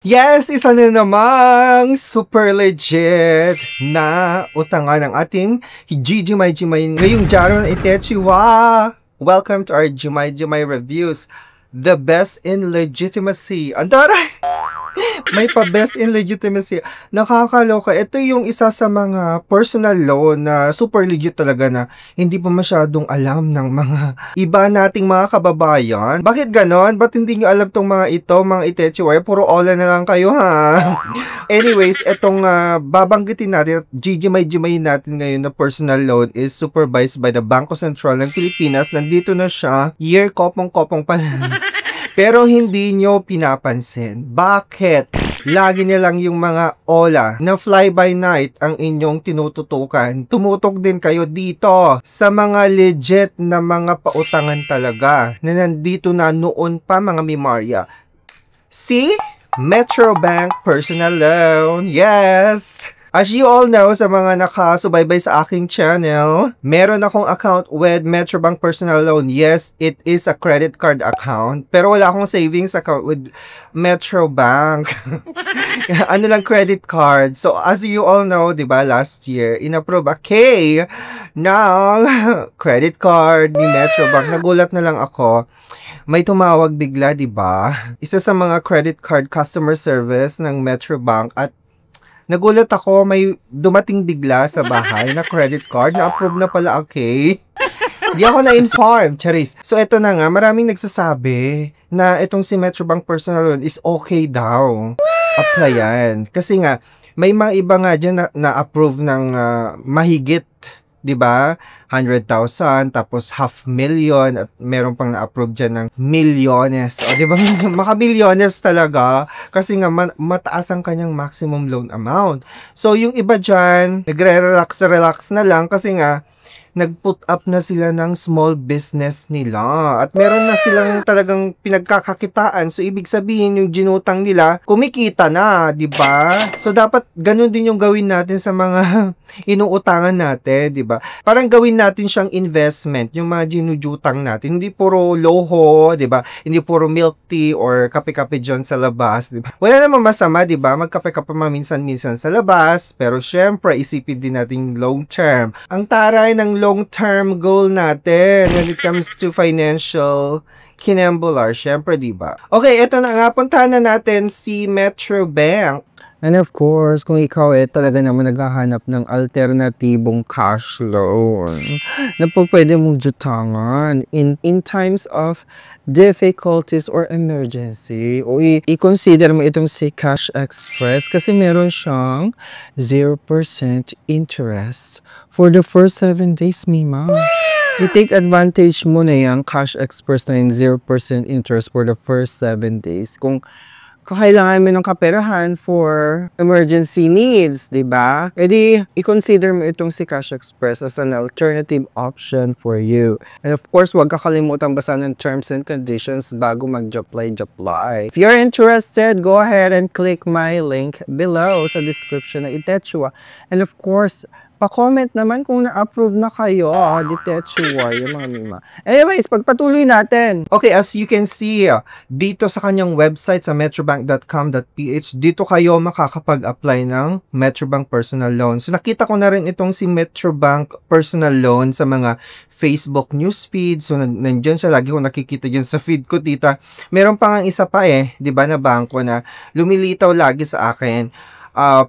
Yes, isa na namang super legit na utangan ng ating Jimay ngayong Jaro ng Itechiwa. Welcome to our Jimay Reviews. The best in legitimacy. Andaray! May pa-best in legitimacy. Nakakaloka. Ito yung isa sa mga personal loan na super legit talaga na hindi pa masyadong alam ng mga iba nating mga kababayan. Bakit ganon? Ba't hindi nyo alam tong mga ito, mga Itechiwa? Puro ola na lang kayo, ha? Anyways, itong babanggitin natin, Jimay natin ngayon na personal loan is supervised by the Bangko Sentral ng Pilipinas. Nandito na siya. Year kopong-kopong pa pero hindi nyo pinapansin. Bakit? Lagi na lang yung mga ola na fly by night ang inyong tinututukan. Tumutok din kayo dito sa mga legit na mga pautangan talaga na nandito na noon pa mga Mimarya. See? Metro Bank Personal Loan. Yes! As you all know, sa mga nakasubaybay sa aking channel, meron akong account with Metrobank Personal Loan. Yes, it is a credit card account. Pero wala akong savings account with Metrobank. Ano lang, credit card. So, as you all know, di ba, last year, inapprove a K ng credit card ni Metrobank. Nagulat na lang ako. May tumawag bigla, di ba? Isa sa mga credit card customer service ng Metrobank at nagulat ako, may dumating bigla sa bahay na credit card na approve na pala, okay? Hindi ako na-inform, charis. So, ito na nga, maraming nagsasabi na itong si Metrobank Personal Loan is okay daw. Applyan. Kasi nga, may mga iba nga dyan na-approve ng mahigit, di ba? 100,000, tapos 500,000, at meron pang na-approve dyan ng milyones. O, di ba? Maka-milyones talaga. Kasi nga, mataas ang kanyang maximum loan amount. So, yung iba dyan, nagre-relax na lang kasi nga, nag-put up na sila ng small business nila. At meron na silang talagang pinagkakakitaan. So, ibig sabihin, yung ginutang nila, kumikita na, di ba? So, dapat ganun din yung gawin natin sa mga inuutangan natin, di ba? Parang gawin natin siyang investment, yung mga ginujutang natin. Hindi puro loho, di ba? Hindi puro milk tea or kape-kape dyan sa labas, di ba? Wala namang masama, di ba? Magkape-kape minsan-minsan sa labas. Pero, syempre, isipin din natin long term. Ang taray ng long-term goal natin when it comes to financial kinambular, syempre, diba? Okay, ito na nga, puntahan na natin si Metrobank. And of course, kung ikaw talaga naman naghahanap ng alternatibong cash loan na po pwede mong jutangan in times of difficulties or emergency, o i-consider mo itong si Cash Express kasi meron siyang 0% interest for the first 7 days, Mima. I-take advantage mo na yung Cash Express na yung 0% interest for the first 7 days. Kung kailangan mo ng kaperahan for emergency needs, di ba? Pwede i-consider mo itong si Cash Express as an alternative option for you. And of course, huwag kakalimutan basahin ng terms and conditions bago mag-apply. If you're interested, go ahead and click my link below sa description ng Itechiwa. And of course, pa-comment naman kung na-approve na kayo, Itechiwa, yung mga Mima. Anyways, pagpatuloy natin. Okay, as you can see, dito sa kanyang website sa metrobank.com.ph, dito kayo makakapag-apply ng Metrobank Personal Loan. So, nakita ko na rin itong si Metrobank Personal Loan sa mga Facebook newsfeed. So, nandiyan siya. Lagi ko nakikita dyan sa feed ko, tita. Meron pa nga isa pa di ba, na bangko na lumilitaw lagi sa akin.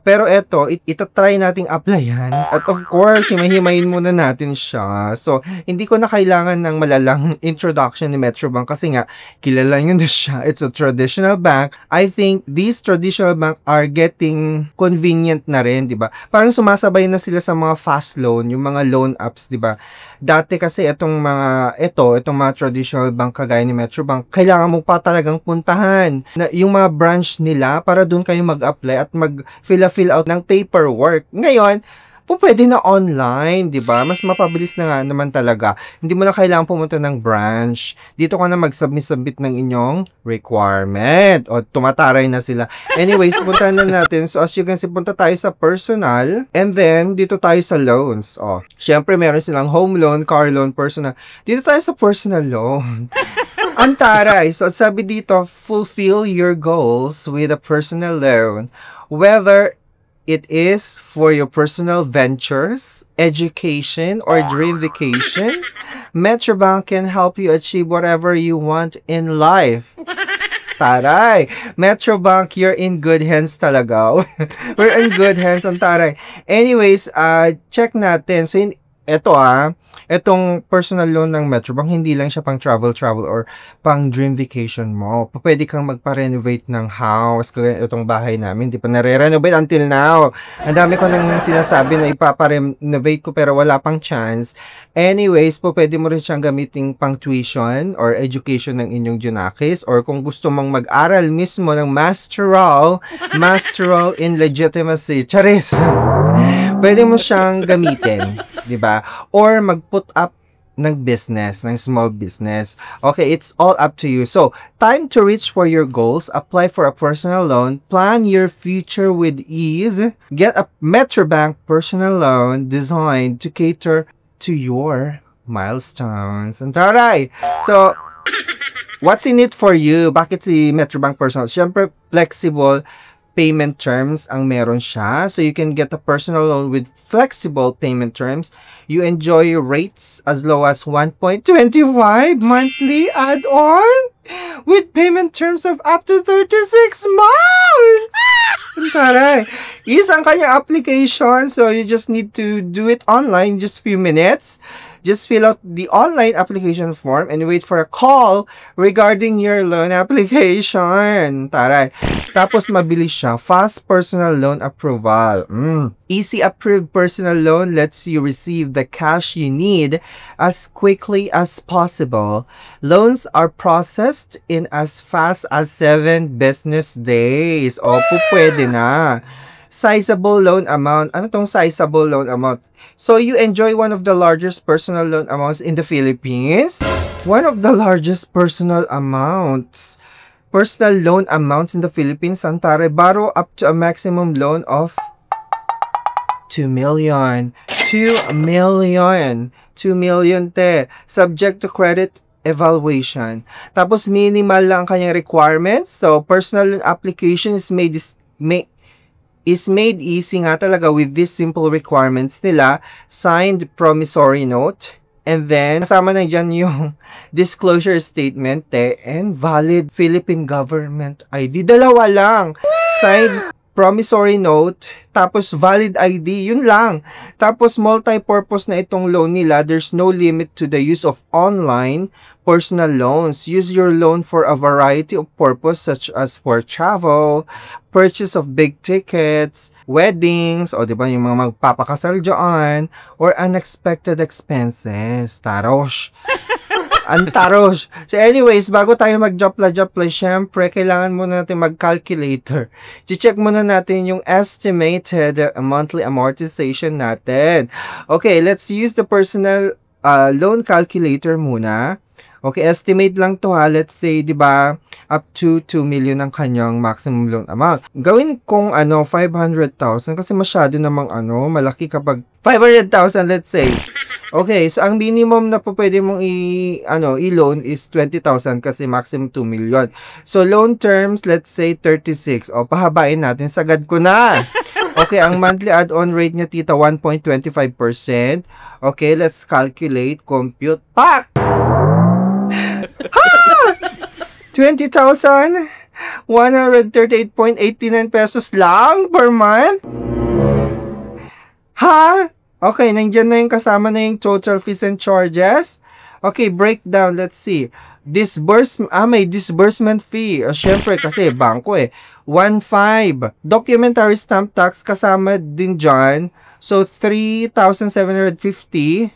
Pero eto, itatry nating applyan. At of course, himahimayin muna natin siya. So, hindi ko na kailangan ng malalang introduction ni Metrobank kasi nga, kilala nyo na siya. It's a traditional bank. I think these traditional bank are getting convenient na rin, di ba? Parang sumasabay na sila sa mga fast loan, yung mga loan apps, di ba? Dati kasi itong mga traditional bank kagaya ni Metrobank, kailangan mo pa talagang puntahan na yung mga branch nila para doon kayo mag-apply at fill out ng paperwork. Ngayon, pwede na online, di ba? Mas mapabilis na nga naman talaga. Hindi mo na kailangan pumunta ng branch. Dito ka na mag-submit ng inyong requirement. O, tumataray na sila. Anyways, punta na natin. So, as you can see, punta tayo sa personal. And then, dito tayo sa loans. O, syempre, meron silang home loan, car loan, personal. Dito tayo sa personal loan. Antaray, so sabi dito, fulfill your goals with a personal loan. Whether it is for your personal ventures, education, or dream vacation, Metrobank can help you achieve whatever you want in life. Taray! Metrobank, you're in good hands talaga. We're in good hands, ang taray. Anyways, check natin. So, itong personal loan ng Metrobank, hindi lang siya pang travel or pang dream vacation mo. Pwede kang magpa-renovate ng house. Kaya itong bahay namin, hindi pa nare-renovate until now. Ang dami ko nang sinasabi na ipapa-renovate ko pero wala pang chance. Anyways, pwede mo rin siyang gamitin pang tuition or education ng inyong Junakis, or kung gusto mong mag-aral mismo ng masteral in legitimacy. Charis! Pwede mo siyang gamitin, 'di ba? Or mag-put up ng business, ng small business. Okay, it's all up to you. So, time to reach for your goals, apply for a personal loan, plan your future with ease, get a Metrobank personal loan designed to cater to your milestones. Antaray! So, what's in it for you? Bakit si Metrobank personal? Siyempre, flexible payment terms ang meron siya. So, you can get a personal loan with flexible payment terms. You enjoy rates as low as 1.25 monthly add-on with payment terms of up to 36 months! Taray! Is ang kanyang application. So, you just need to do it online, just few minutes. Just fill out the online application form and wait for a call regarding your loan application. Taray. Tapos mabilis siya. Fast personal loan approval. Easy approved personal loan lets you receive the cash you need as quickly as possible. Loans are processed in as fast as 7 business days. Opo, pwede na. Sizable loan amount. Ano tong sizable loan amount? So, you enjoy one of the largest personal loan amounts in the Philippines? One of the largest personal loan amounts in the Philippines, Antare, borrow up to a maximum loan of 2 million. 2 million. 2 million, te. Subject to credit evaluation. Tapos, minimal lang ang kanyang requirements. So, personal loan application is made easy nga talaga with these simple requirements nila. Signed promissory note. And then, kasama na dyan yung disclosure statement, and valid Philippine government ID. Dalawa lang. Signed promissory note, tapos valid ID, yun lang. Tapos, multi-purpose na itong loan nila. There's no limit to the use of online personal loans. Use your loan for a variety of purpose such as for travel, purchase of big tickets, weddings, o diba yung mga magpapakasal dyan, or unexpected expenses. Tarosh. Antarosh. So anyways, bago tayo mag-japla-japla, syempre, kailangan muna natin mag-calculator. I-check muna natin yung estimated monthly amortization natin. Okay, let's use the personal loan calculator muna. Okay, estimate lang to ha. Let's say, di ba, up to 2 million ang kanyang maximum loan amount. Gawin kong 500,000 kasi masyado namang malaki kapag 500,000, let's say. Okay, so ang minimum na po pwede mong i-loan is 20,000 kasi maximum 2 million. So, loan terms, let's say 36. O, pahabain natin. Sagad ko na. Okay, ang monthly add-on rate niya, tita, 1.25%. Okay, let's calculate, compute. Pak! 20,138.89 pesos lang per month? Ha? Okay, nandiyan na yung kasama na yung total fees and charges. Okay, breakdown. Let's see. May disbursement fee. Syempre, kasi bangko 1.5. Documentary stamp tax kasama din dyan. So, 3,750.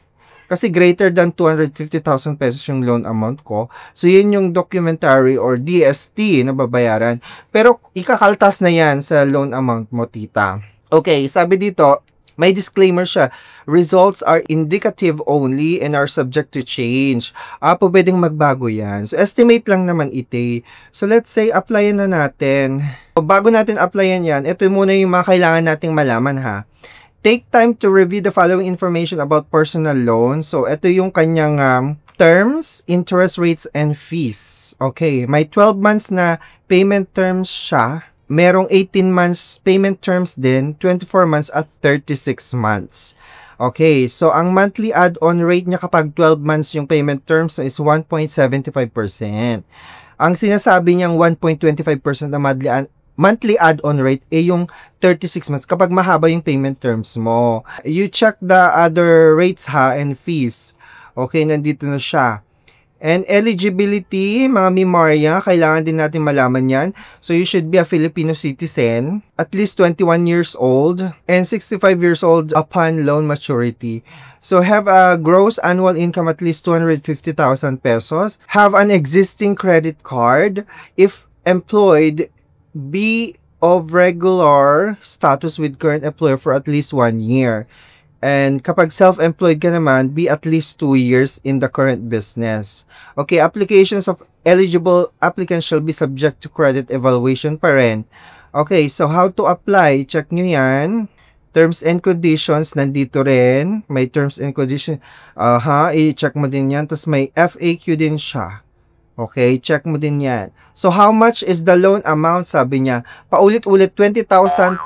Kasi greater than 250,000 pesos yung loan amount ko. So, yun yung documentary or DST na babayaran. Pero, ikakaltas na yan sa loan amount mo, tita. Okay, sabi dito, may disclaimer siya. Results are indicative only and are subject to change. Pwedeng magbago yan. So, estimate lang naman ite. So, let's say, applyan na natin. Bago natin applyan yan, ito muna yung mga kailangan nating malaman ha. Take time to review the following information about personal loan. So, ito yung kanyang terms, interest rates, and fees. Okay, may 12 months na payment terms siya. Merong 18 months payment terms din, 24 months at 36 months. Okay, so ang monthly add-on rate niya kapag 12 months yung payment terms is 1.75%. Ang sinasabi niyang 1.25% na monthly add-on rate yung 36 months kapag mahaba yung payment terms mo. You check the other rates and fees. Okay, nandito na siya. And eligibility, mga Mimarya, kailangan din natin malaman yan. So, you should be a Filipino citizen, at least 21 years old, and 65 years old upon loan maturity. So, have a gross annual income at least 250,000 pesos. Have an existing credit card. If employed, be of regular status with current employer for at least 1 year. And kapag self-employed ka naman, be at least 2 years in the current business. Okay, applications of eligible applicants shall be subject to credit evaluation pa rin. Okay, so how to apply? Check nyo yan. Terms and conditions, nandito rin. May terms and conditions. I-check mo din yan. Tapos may FAQ din siya. Okay, check mo din yan. So, how much is the loan amount? Sabi niya, paulit-ulit 20,000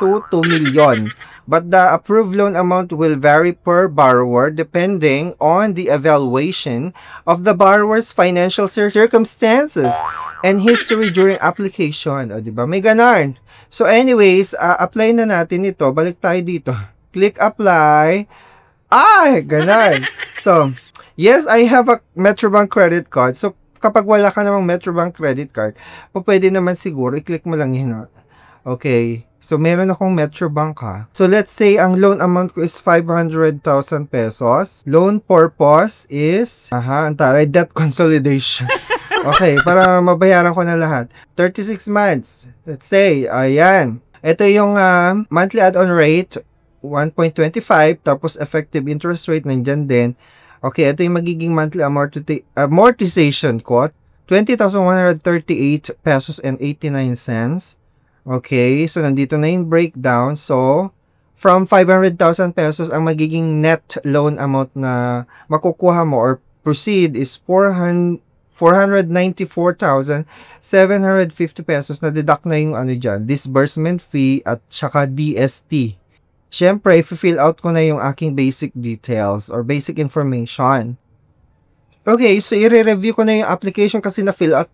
to 2 million. But the approved loan amount will vary per borrower depending on the evaluation of the borrower's financial circumstances and history during application. O, diba? May ganon. So, anyways, apply na natin ito. Balik tayo dito. Click apply. Ganon. So, yes, I have a Metrobank credit card. So, kapag wala ka namang Metrobank credit card, pwede naman siguro, i-click mo lang yun. Okay. So, meron akong Metrobank So, let's say, ang loan amount ko is 500,000 pesos. Loan purpose is, debt consolidation. Okay, para mabayaran ko na lahat. 36 months. Let's say, ayan. Ito yung monthly add-on rate, 1.25, tapos effective interest rate, nandyan din. Okay, ito yung magiging monthly amortization ko, 20,138 pesos and 89 cents. Okay, so nandito na yung breakdown. So, from 500,000 pesos, ang magiging net loan amount na makukuha mo or proceed is 494,750 pesos na deduct na yung dyan, disbursement fee at saka DST. Siyempre, i-fill out ko na yung aking basic details or basic information. Okay, so i-review ko na yung application kasi na-fill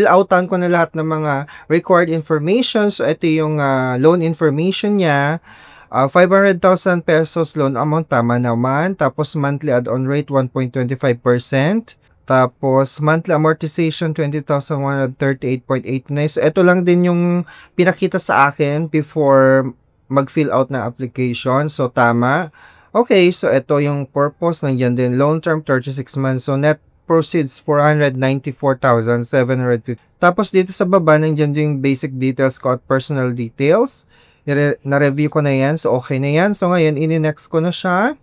outan ko na lahat ng mga required information. So, ito yung loan information niya. 500,000 pesos loan amount, tama naman. Tapos, monthly add-on rate, 1.25%. Tapos, monthly amortization, 20,138.89. So, ito lang din yung pinakita sa akin before mag-fill out na application. So, tama. Okay, so ito yung purpose. Nandiyan din, loan term, 36 months. So, net proceeds 494,750. Tapos dito sa baba, nandiyan yung basic details ko at personal details. Na-review ko na yan. So, okay na yan. So, ngayon, ini-next ko na siya.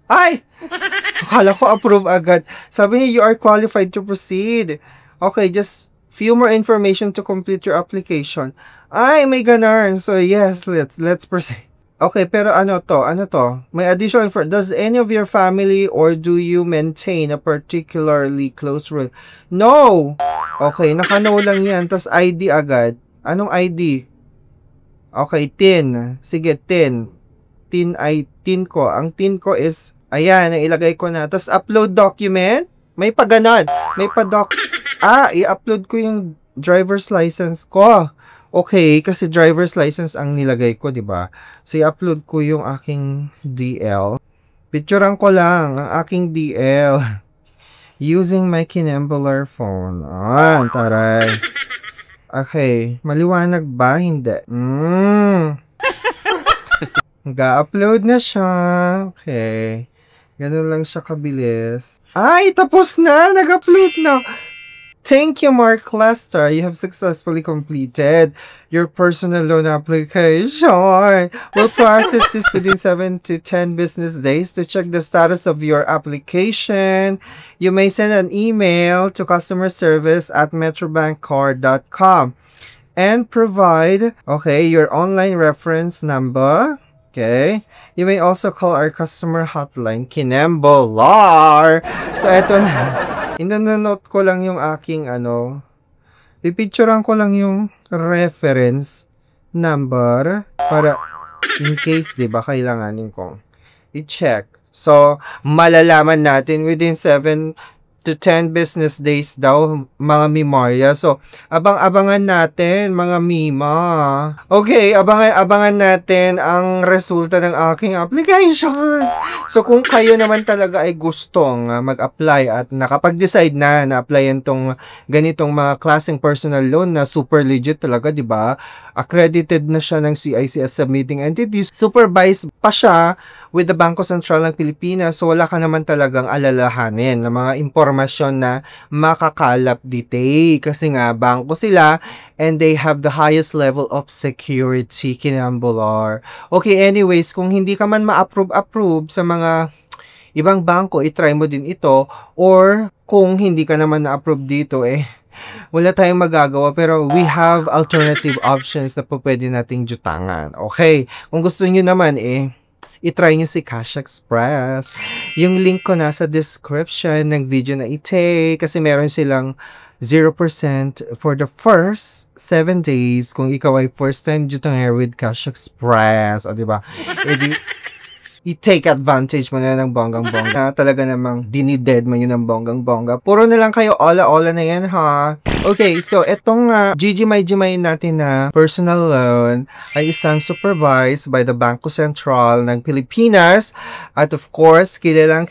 Ay! Akala ko approve agad. Sabi niya, you are qualified to proceed. Okay, just few more information to complete your application. Ay, may ganun. So, yes, let's proceed. Okay, pero ano to? May additional info. Does any of your family or do you maintain a particularly close relationship? No! Okay, naka-no lang yan. Tapos ID agad. Anong ID? Okay, TIN. Sige, TIN. TIN ko. Ang TIN ko is, ayan, ilagay ko na. Tapos upload document. May pa ganon. May pa i-upload ko yung driver's license ko. Okay, kasi driver's license ang nilagay ko, di ba? So, i-upload ko yung aking DL. Picturean ko lang ang aking DL using my Kinembular phone. Taray. Okay, maliwanag ba? Hindi. Nag-upload na siya. Okay. Ganun lang siya kabilis. Ay, tapos na! Nag-upload na! Thank you, Mark Lester. You have successfully completed your personal loan application. We'll process this within 7 to 10 business days. To check the status of your application, you may send an email to customerservice@metrobankcard.com and provide, your online reference number. Okay? You may also call our customer hotline, Kinembolar. So, eto na. Inanonote ko lang yung aking, pipicturean ko lang yung reference number para in case, di ba, kailanganin kong i-check. So, malalaman natin within 7 to 10 business days daw, mga memorya. So, abang-abangan natin, mga mima. Okay, abangan natin ang resulta ng aking application. So, kung kayo naman talaga ay gustong mag-apply at nakapag-decide na na-applyan tong ganitong mga klaseng personal loan na super legit talaga, di ba? Accredited na siya ng CICS submitting entities. Supervised pa siya with the Bangko Sentral ng Pilipinas. So, wala ka naman talagang alalahanin ng mga impormasyon na makakalap dito. Kasi nga, bangko sila and they have the highest level of security, Kinembolar. Okay, anyways, kung hindi ka man ma-approve sa mga ibang bangko, itry mo din ito. Or, kung hindi ka naman na-approve dito, wala tayong magagawa, pero we have alternative options na po pwede nating jutangan. Okay, kung gusto nyo naman, itry nyo si Cash Express. Yung link ko nasa description ng video na ite, kasi meron silang 0% for the first 7 days kung ikaw ay first time jutangan with Cash Express. O, diba? I-take advantage mo na ng bonggang-bongga. Talaga namang dinided mo yun ng bonggang-bongga. Puro na lang kayo ola-ola na yan, ha? Okay, so itong GGMay natin na personal loan ay isang supervised by the Bangko Sentral ng Pilipinas. At of course, kilala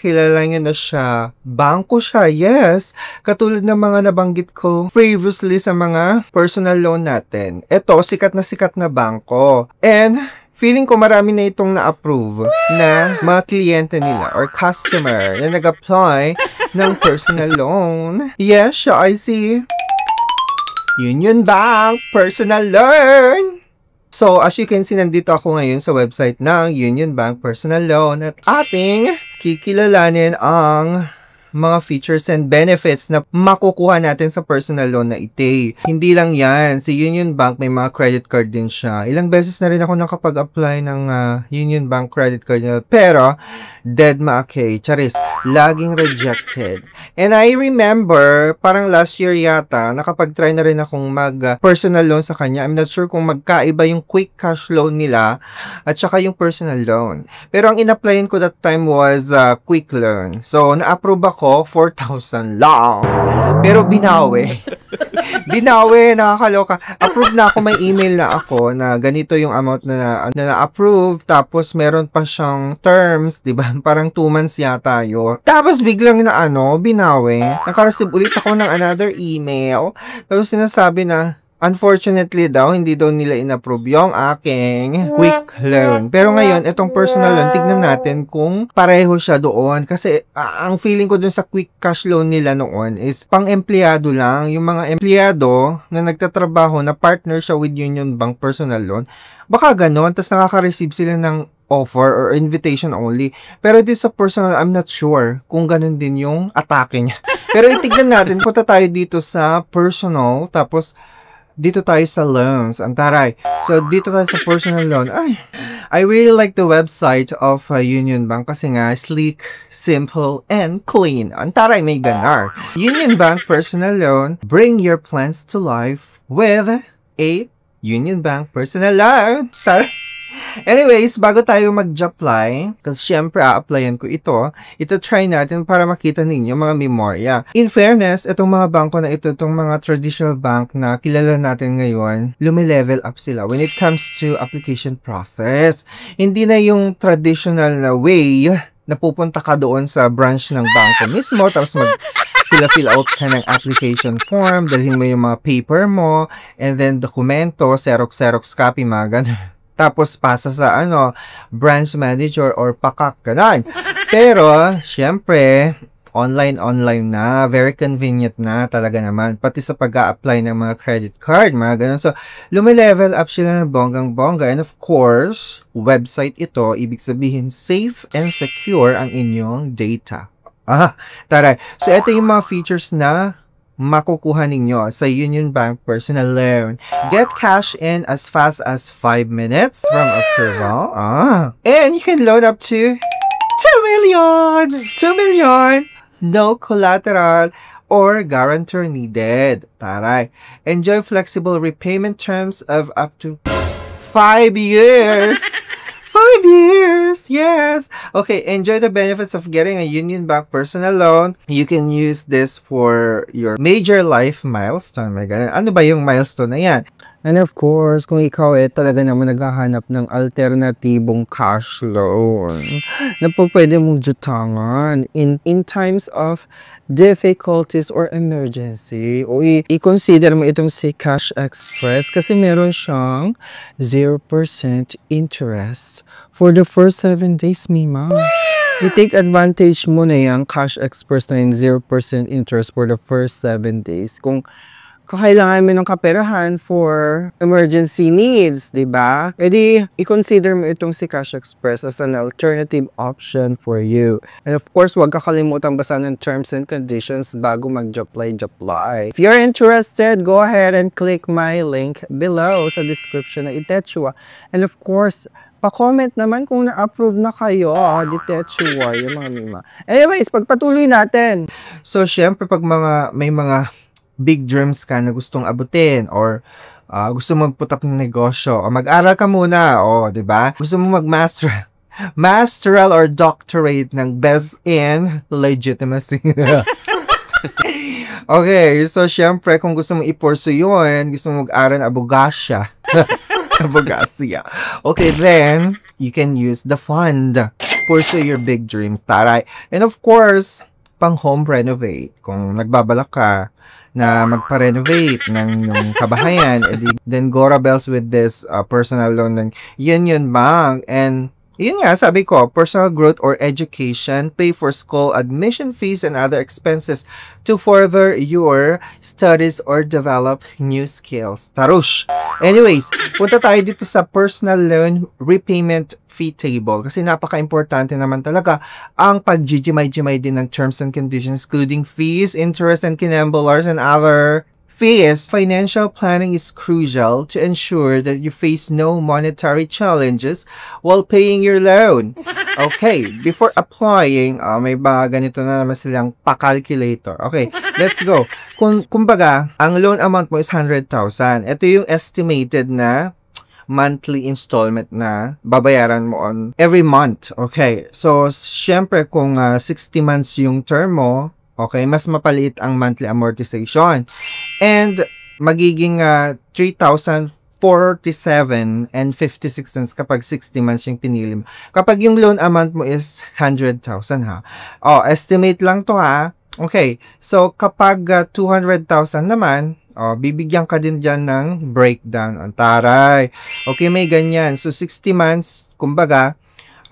nyo na siya. Bangko siya, yes. Katulad ng mga nabanggit ko previously sa mga personal loan natin. Ito, sikat na bangko. And feeling ko marami na itong na-approve na mga kliyente nila or customer na nag-apply ng personal loan. Yes, siya I see. Union Bank Personal Loan. So, as you can see, nandito ako ngayon sa website ng Union Bank Personal Loan at ating kikilalanin ang mga features and benefits na makukuha natin sa personal loan na ite. Hindi lang yan. Si Union Bank may mga credit card din siya. Ilang beses na rin ako nakapag-apply ng Union Bank credit card nila. Pero, dead ma-okay. Charis, laging rejected. And I remember, parang last year yata, nakapag-try na rin akong mag-personal loan sa kanya. I'm not sure kung magkaiba yung quick cash loan nila at saka yung personal loan. Pero ang in-applyan ko that time was quick loan. So, na-approve ako 4,000 lang. Pero binawi. Binawi, nakakaloka. Approve na ako, may email na ako na ganito yung amount na na-approve. Tapos meron pa siyang terms, di ba? Parang 2 months yata yun. Tapos biglang na binawi. Nakareceive ulit ako ng another email. Tapos sinasabi na, unfortunately daw, hindi daw nila inapprove yung aking quick loan. Pero ngayon, itong personal loan, tignan natin kung pareho siya doon. Kasi ang feeling ko dun sa quick cash loan nila noon is pang-empleyado lang. Yung mga empleyado na nagtatrabaho na partner siya with Union Bank Personal Loan, baka ganon. Tapos nakaka-receive sila ng offer or invitation only. Pero dito sa personal, I'm not sure kung ganun din yung atake niya. Pero itignan natin, punta tayo dito sa personal, tapos dito tayo sa loans. Antaray. So, dito tayo sa personal loan. I really like the website of Union Bank kasi nga sleek, simple, and clean. Antaray, may ganar. Union Bank Personal Loan. Bring your plans to life with a Union Bank Personal Loan. Taray. Anyways, bago tayo mag-apply, kasi syempre a-applyan ko ito try natin para makita ninyo mga memorya. In fairness, itong mga bangko na ito, itong mga traditional bank na kilala natin ngayon, lumilevel up sila when it comes to application process. Hindi na yung traditional na way na pupunta ka doon sa branch ng bangko mismo, tapos fill out ka ng application form, dalhin mo yung mga paper mo, and then dokumento, xerox copy, mga ganun. Tapos pasa sa branch manager or pakak, ganun. Pero, syempre, online na, very convenient na talaga naman. Pati sa pag-a-apply ng mga credit card, mga ganun. So, lumilevel up sila ng bonggang-bongga. And of course, website ito, ibig sabihin, safe and secure ang inyong data. Tara. So, ito yung mga features na makukuha ninyo sa Union Bank personal loan. Get cash in as fast as 5 minutes from approval. And you can loan up to 2 million! 2 million! No collateral or guarantor needed. Taray. Enjoy flexible repayment terms of up to 5 years. 5 years! Yes! Okay, enjoy the benefits of getting a Union Bank personal loan. You can use this for your major life milestone. My God. Ano ba yung milestone na yan? And of course, kung ikaw talaga naman naghahanap ng alternatibong cash loan na po pwede mong jutangan in times of difficulties or emergency, o i-consider mo itong si Cash Express kasi meron siyang 0% interest for the first 7 days, Mima. I-take advantage mo na yung Cash Express na yung 0% interest for the first 7 days. Kung kailangan mo ng kaperahan for emergency needs, diba? Pwede i-consider mo itong si Cash Express as an alternative option for you. And of course, huwag kakalimutan basahin ng terms and conditions bago mag-apply. If you're interested, go ahead and click my link below sa description ng Itechua. And of course, pa-comment naman kung na-approve na kayo, Itechua, yung mga Mima. Anyways, pagpatuloy natin. So, syempre, pag may mga big dreams ka na gustong abutin or gusto mo mag-put up ng negosyo o mag-aral ka muna o, di ba? Gusto mo masteral or doctorate ng best in legitimacy. Okay, so syempre kung gusto mo i-pursue yun, gusto mo mag-aral na abogasya. Abogasya. Okay, then you can use the fund. Pursue your big dreams, taray. And of course, pang home renovate. Kung nagbabalak ka na magpa-renovate ng kabahayan, then go rebels with this personal loan ng Union Bank. And yun nga, sabi ko, personal growth or education, pay for school admission fees and other expenses to further your studies or develop new skills. Tarush! Anyways, punta tayo dito sa personal loan repayment fee table kasi napaka-importante naman talaga ang pag-gigimay-gimay din ng terms and conditions including fees, interest, and kinembulars and other fees. Financial planning is crucial to ensure that you face no monetary challenges while paying your loan. Okay, before applying, may mga ganito na naman silang pa-calculator. Okay, let's go. Kumbaga, ang loan amount mo is 100,000. Ito yung estimated na monthly installment na babayaran mo on every month. Okay, so syempre kung 60 months yung term mo, okay, mas mapaliit ang monthly amortization. And magiging 3,047 and 56 cents kapag 60 months yung pinili mo. Kapag yung loan amount mo is 100,000 ha. Estimate lang to ha. Okay, so kapag 200,000 naman, bibigyan ka din dyan ng breakdown. Taray. Okay, may ganyan. So 60 months, kumbaga,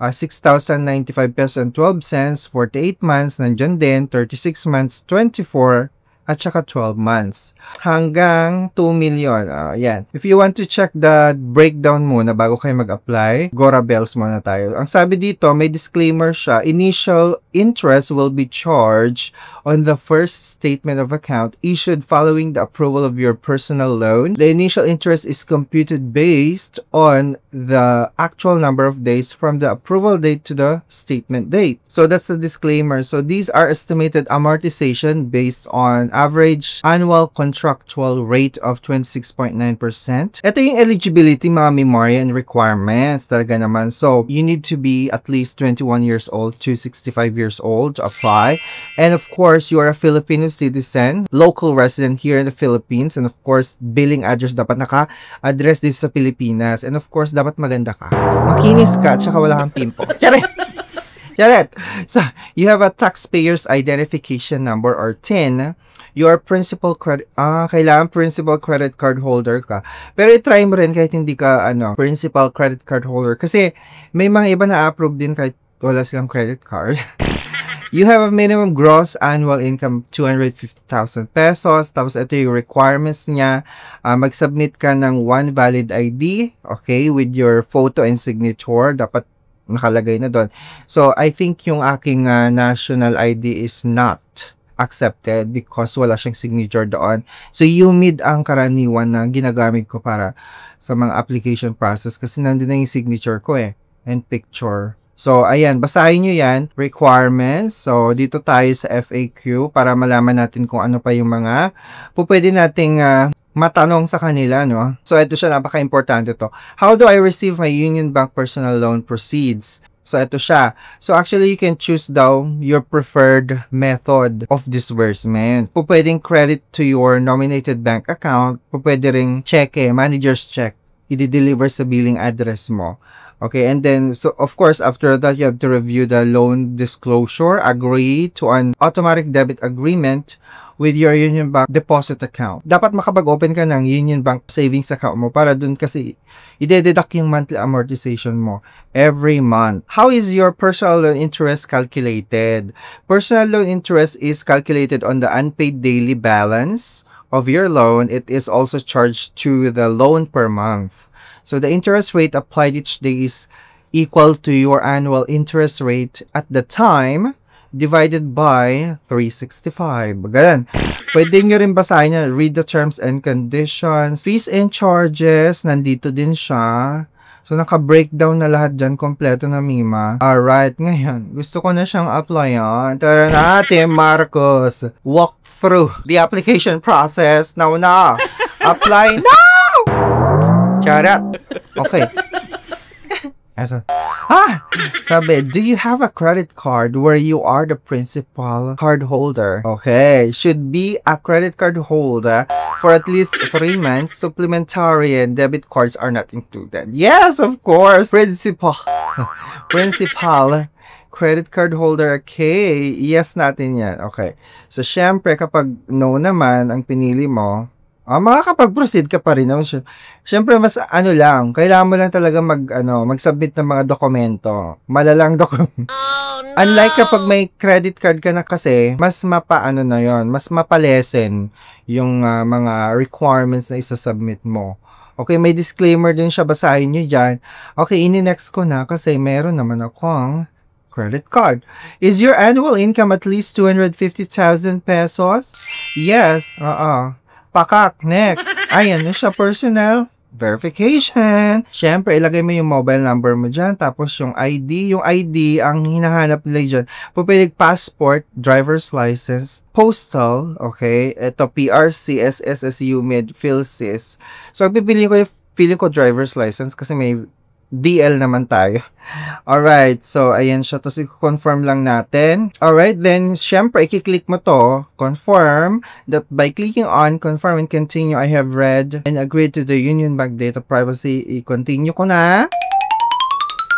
6,095 pesos and 12 cents, 48 months, nandyan din, 36 months, 24, at saka 12 months. Hanggang 2 million. Yan. If you want to check the breakdown muna bago kayo mag-apply, go rebels muna tayo. Ang sabi dito, may disclaimer siya, initial interest will be charged on the first statement of account issued following the approval of your personal loan. The initial interest is computed based on the actual number of days from the approval date to the statement date. So that's the disclaimer. So these are estimated amortization based on average annual contractual rate of 26.9%. Ito yung eligibility, mga memorya and requirements talaga naman. So you need to be at least 21 years old to 65 years old to apply. And of course, you are a Filipino citizen, local resident here in the Philippines. And of course, billing address dapat naka-address din sa Pilipinas. And of course, dapat maganda ka. Makinis ka at saka wala kang pimpo. Charet! Charet! So, you have a taxpayer's identification number or TIN. Your principal credit, kailangan principal credit card holder ka. Pero i-try mo rin kahit hindi ka, principal credit card holder. Kasi, may mga iba na approve din kahit wala silang credit card. You have a minimum gross annual income 250,000 pesos. Tapos ito yung requirements niya. Mag-submit ka ng one valid ID, okay, with your photo and signature. Dapat nakalagay na doon. So, I think yung aking national ID is not accepted because wala siyang signature doon. So, UMID ang karaniwan na ginagamit ko para sa mga application process kasi nandun na yung signature ko and picture. So, ayan, basahin nyo yan, requirements. So, dito tayo sa FAQ para malaman natin kung ano pa yung mga pwede nating matanong sa kanila, no? So, ito siya, napaka-importante to. How do I receive my Union Bank personal loan proceeds? So, ito siya. So, actually, you can choose daw your preferred method of disbursement. Pwedeng credit to your nominated bank account. Pwede ring cheque, manager's check. I-deliver sa billing address mo. Okay, and then, so of course, after that, you have to review the loan disclosure, agree to an automatic debit agreement with your Union Bank deposit account. Dapat makapag-open ka ng Union Bank savings account mo para dun kasi ide-deduct yung monthly amortization mo every month. How is your personal loan interest calculated? Personal loan interest is calculated on the unpaid daily balance of your loan. It is also charged to the loan per month. So, the interest rate applied each day is equal to your annual interest rate at the time divided by 365. Ganun. Pwede nyo rin basahin niya. Read the terms and conditions. Fees and charges. Nandito din siya. So, naka-breakdown na lahat dyan. Kompleto na, Mima. Alright. Ngayon, gusto ko na siyang applyan. Tara natin, Marcos. Walk through the application process. Now na. Apply now! Charat. Okay. Sabi, do you have a credit card where you are the principal card holder? Okay. Should be a credit card holder for at least 3 months. Supplementary and debit cards are not included. Yes, of course. Principal credit card holder. Okay. Yes natin yan. Okay. So, syempre, kapag no naman ang pinili mo, makakapag-proceed ka pa rin. No? Siyempre, mas lang, kailangan mo lang talaga mag-submit ng mga dokumento. Malalang dokumento. Oh, no! Unlike kapag may credit card ka na kasi, mas na yon, mas mapalesen yung mga requirements na isa-submit mo. Okay, may disclaimer din siya, basahin nyo dyan. Okay, ini-next ko na kasi meron naman akong credit card. Is your annual income at least 250,000 pesos? Yes, Pakak, next. Ayan na siya, personal verification. Siyempre, ilagay mo yung mobile number mo dyan. Tapos yung ID. Yung ID, ang hinahanap nila dyan. Pwede passport, driver's license, postal, okay? Ito, PRC, SSSU, Med, PhilSys. So, pipiliin ko yung driver's license kasi may DL naman tayo. Alright, so ayan siya. Tapos i-confirm lang natin. Alright, then syempre i-click mo to, confirm, that by clicking on confirm and continue, I have read and agreed to the Union Bank data privacy. I-continue ko na.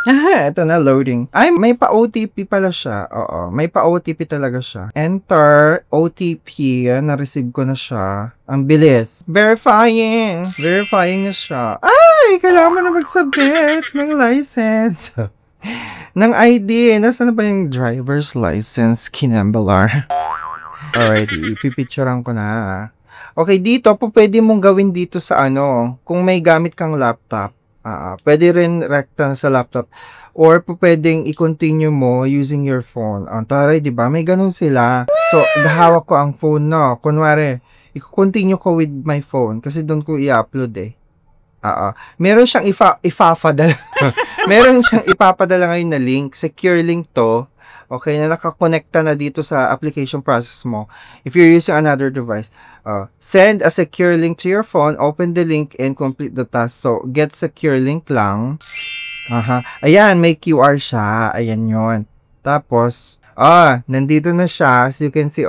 Ito na, loading. Ay, may pa-OTP pala siya. Oo, may pa-OTP talaga siya. Enter, OTP, na-receive ko na siya. Ang bilis. Verifying. Verifying na siya. Ay, kailangan mo na mag-submit ng license. ng ID. Nasaan na ba yung driver's license, Kinambalar? Alrighty, ipipicturean ko na. Okay, dito, pwede mong gawin dito sa kung may gamit kang laptop. Pwede rin rekta sa laptop or pwedeng i-continue mo using your phone. Taray, di ba? May ganun sila. So, hawak ko ang phone, no? Kunwari, i-continue ko with my phone kasi doon ko i-upload Meron siyang ipapadala. Meron siyang ipapadala ngayon na link. Secure link to. Okay, na nakakonekta na dito sa application process mo. If you're using another device, send a secure link to your phone, open the link, and complete the task. So, get secure link lang. Ayan, may QR siya. Ayan yon. Tapos, nandito na siya. As you can see,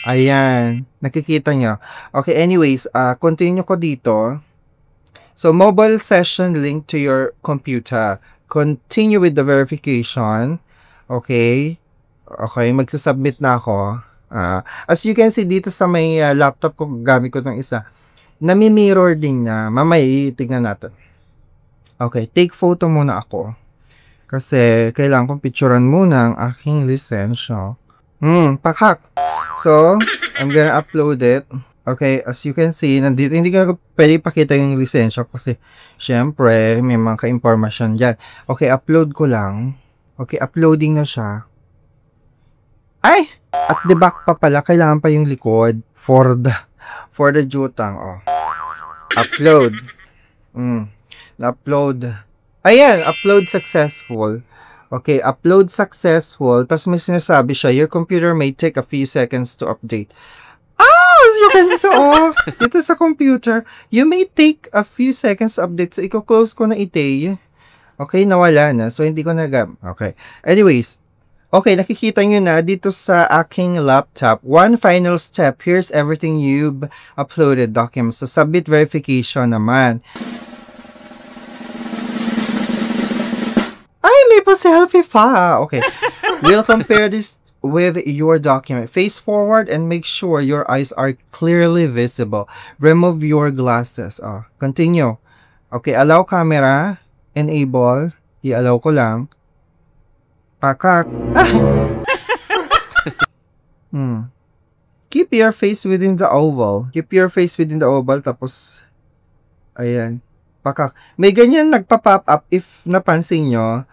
ayan. Nakikita nyo. Okay, anyways, continue ko dito. So, mobile session link to your computer. Continue with the verification. Okay. Okay, magsasubmit na ako. As you can see dito sa may laptop ko, gamit ko ng isa. Nami-mirror din niya. Mamaya, tignan natin. Okay, take photo muna ako. Kasi, kailangan kong picturean muna ang aking lisensya. Pakak. So, I'm gonna upload it. Okay, as you can see, nandito, hindi ko pwede ipakita yung lisensya kasi, syempre, may mga ka-information dyan. Okay, upload ko lang. Okay, uploading na siya. Ay! At the back pa pala, kailangan pa yung likod for the jutang. Oh. Upload. Na-upload. Ayan, upload successful. Okay, upload successful. Tapos may sinasabi siya, your computer may take a few seconds to update. As you can see, dito sa computer, you may take a few seconds to update. So, i-close ko na ite. Okay, nawala na. So, hindi ko okay. Anyways, okay, nakikita nyo na dito sa aking laptop. One final step. Here's everything you've uploaded documents. So, submit verification naman. Ay, may pa-selfie pa. Okay. We'll compare this with your document. Face forward and make sure your eyes are clearly visible. Remove your glasses. Continue. Okay, allow camera. Enable. I-allow ko lang. Pakak. Keep your face within the oval. Keep your face within the oval. Tapos, ayan. Pakak. May ganyan nagpa-pop up if napansin nyo.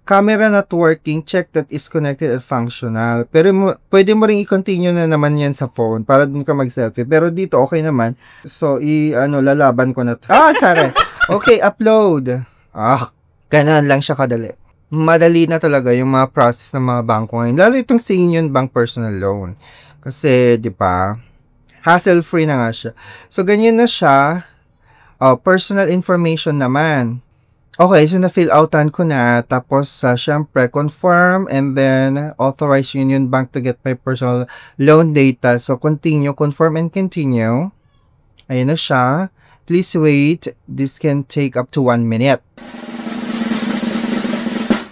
Camera not working, check that is connected and functional. Pero pwede mo ring i-continue na naman yan sa phone para dun ka mag-selfie. Pero dito, okay naman. So, lalaban ko na to. Tara. Okay, upload. Ganun lang siya kadali. Madali na talaga yung mga process ng mga bangko ngayon. Lalo itong sa Union Bank Personal Loan. Kasi, di ba, hassle-free na nga siya. So, ganyan na siya. Personal information naman. Okay, so na-fill outan ko na. Tapos, syempre, confirm and then authorize Union Bank to get my personal loan data. So, continue, confirm and continue. Ayan na siya. Please wait. This can take up to 1 minute.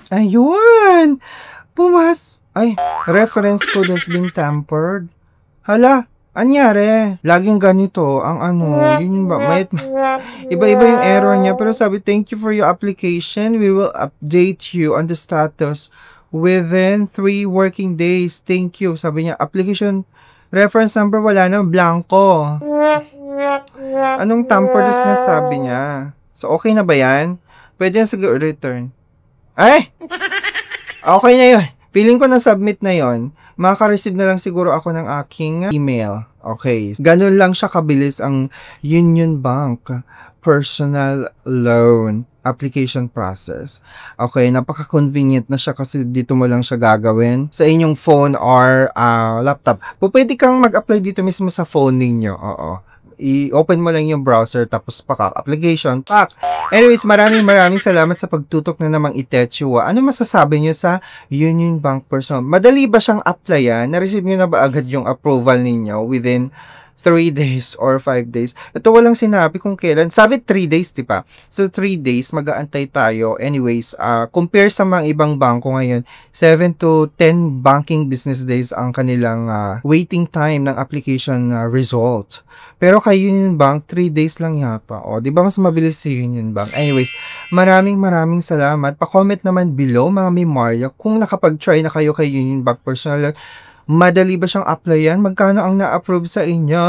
Ayun! Ay, reference code has been tampered. Hala! Anyari, laging ganito, yun ba, iba-iba yung error niya, pero sabi, thank you for your application, we will update you on the status within 3 working days, thank you, sabi niya, application reference number, wala na, blanco. Anong tamper na sinasabi niya? So, okay na ba yan? Pwede na siguro return. Ay! Okay na yun. Feeling ko na-submit na yon, makaka-receive na lang siguro ako ng aking email. Okay. Ganun lang siya kabilis ang Union Bank Personal Loan application process. Okay, napaka-convenient na siya kasi dito mo lang siya gagawin sa inyong phone or laptop. Pwede kang mag-apply dito mismo sa phone ninyo. Oo. I-open mo lang yung browser tapos application, pak. Anyways, maraming salamat sa pagtutok na namang Itechua. Ano masasabi nyo sa Union Bank Personal? Madali ba siyang applyan? Na-receive nyo na ba agad yung approval ninyo within 3 days or 5 days? Ito walang sinabi kung kailan. Sabi 3 days, diba? So, 3 days, mag-aantay tayo. Anyways, compare sa mga ibang bangko ngayon, 7 to 10 banking business days ang kanilang waiting time ng application result. Pero kay Union Bank, 3 days lang yata. O, diba mas mabilis si Union Bank? Anyways, maraming salamat. Pa-comment naman below, mga Mimarya, kung nakapag-try na kayo kay Union Bank Personal. Madali ba siyang applyan? Magkano ang na-approve sa inyo?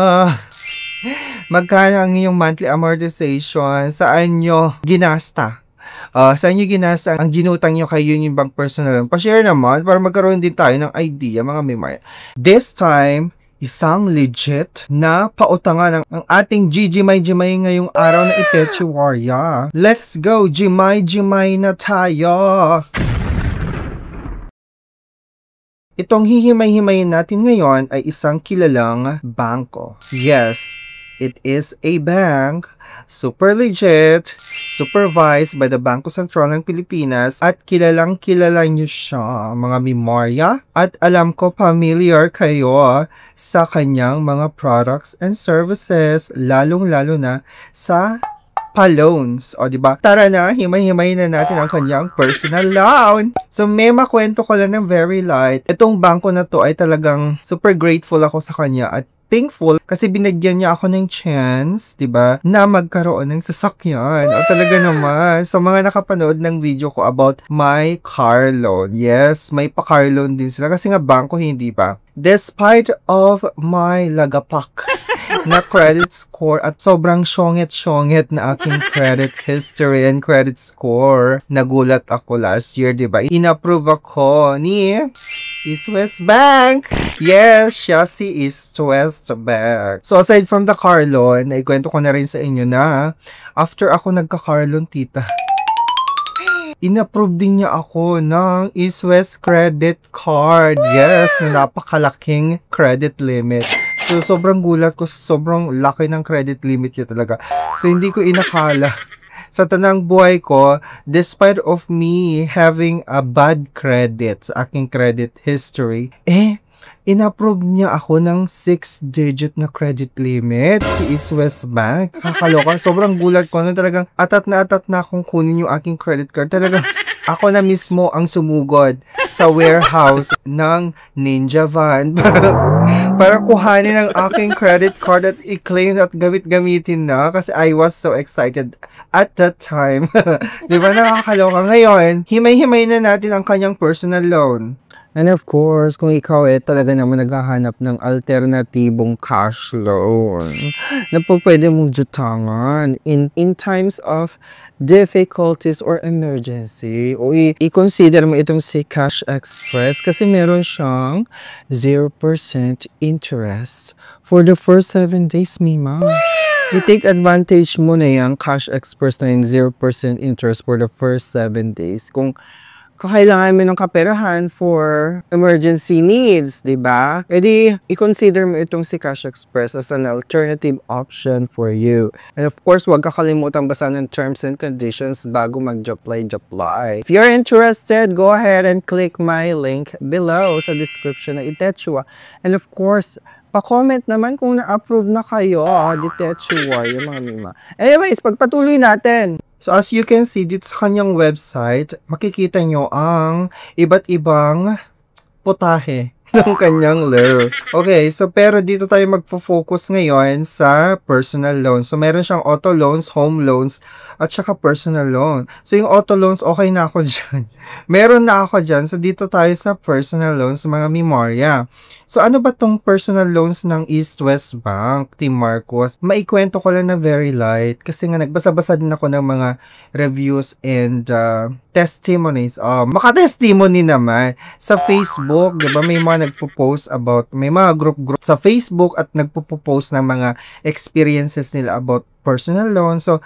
Magkano ang inyong monthly amortization? Saan nyo ginasta? Saan nyo ginasta ang ginutang nyo kay Union Bank Personal? Pa-share naman para magkaroon din tayo ng idea, mga Mimay. This time, isang legit na pautangan ng ating Gimay ngayong araw na Itechua. Let's go! Gimay na tayo! Itong hihimay-himayin natin ngayon ay isang kilalang bangko. Yes, it is a bank, super legit, supervised by the Bangko Sentral ng Pilipinas at kilalang-kilala nyo siya, mga Mimarya. At alam ko familiar kayo sa kanyang mga products and services, lalong-lalo na sa pa-loans. O, diba? Tara na, himay-himay na natin ang kanyang personal loan. So, may makwento ko lang ng very light. Itong bangko na to ay talagang super grateful ako sa kanya at thankful kasi binigyan niya ako ng chance, 'di ba, na magkaroon ng sasakyan. O talaga naman. So mga nakapanood ng video ko about my car loan. Yes, may pa-car loan din sila kasi nga bangko hindi pa. Despite of my lagapak na credit score at sobrang syonget na aking credit history and credit score, nagulat ako last year, 'di ba? Inapprove ako ni East West Bank! Yes, siya si East West Bank. So aside from the car loan, naikwento ko na rin sa inyo na after ako nagka-car loan, tita, inapprove din niya ako ng East West credit card. Yes, na napakalaking credit limit. So sobrang gulat ko, sobrang laki ng credit limit niya talaga. So hindi ko inakala sa tanang buhay ko, despite of me having a bad credit sa aking credit history, inapprove niya ako ng 6-digit na credit limit si East West Bank. Kakaloka. Sobrang gulat ko na talagang atat na akong kunin yung aking credit card. Talagang ako na mismo ang sumugod sa warehouse ng Ninja Van para kuhanin ang aking credit card at i-claim at gamitin na kasi I was so excited at that time. Di ba nakakaloka? Ngayon, himay-himay na natin ang kanyang personal loan. And of course, kung ikaw talaga naman naghahanap ng alternatibong cash loan na po pwede mong jutangan in times of difficulties or emergency, o i-consider mo itong si Cash Express kasi meron siyang 0% interest for the first 7 days, Mima. I-take advantage mo na yung Cash Express na yung 0% interest for the first 7 days. Kung kakailangan mo ng kaperahan for emergency needs, di ba? Pwede i-consider mo itong si Cash Express as an alternative option for you. And of course, huwag kakalimutan basahin ng terms and conditions bago mag-apply. If you're interested, go ahead and click my link below sa description na Itechua. And of course, pa-comment naman kung na-approve na kayo di Techua, yung mga Mima. Anyways, pagpatuloy natin. So as you can see dito sa kanyang website, makikita nyo ang iba't ibang putahe ng kanyang loan. Okay, so pero dito tayo magfo-focus ngayon sa personal loan. So meron siyang auto loans, home loans, at saka personal loan. So yung auto loans, okay na ako dyan. Meron na ako dyan. So dito tayo sa personal loans, mga memorya. So ano ba tong personal loans ng East West Bank, Team Marcos? Maikwento ko lang na very light kasi nga nagbasa-basa din ako ng mga reviews and testimonies. Maka-testimony naman sa Facebook, 'di ba? May mga nagpo-post about, may mga group sa Facebook at nagpo-post ng mga experiences nila about personal loan. So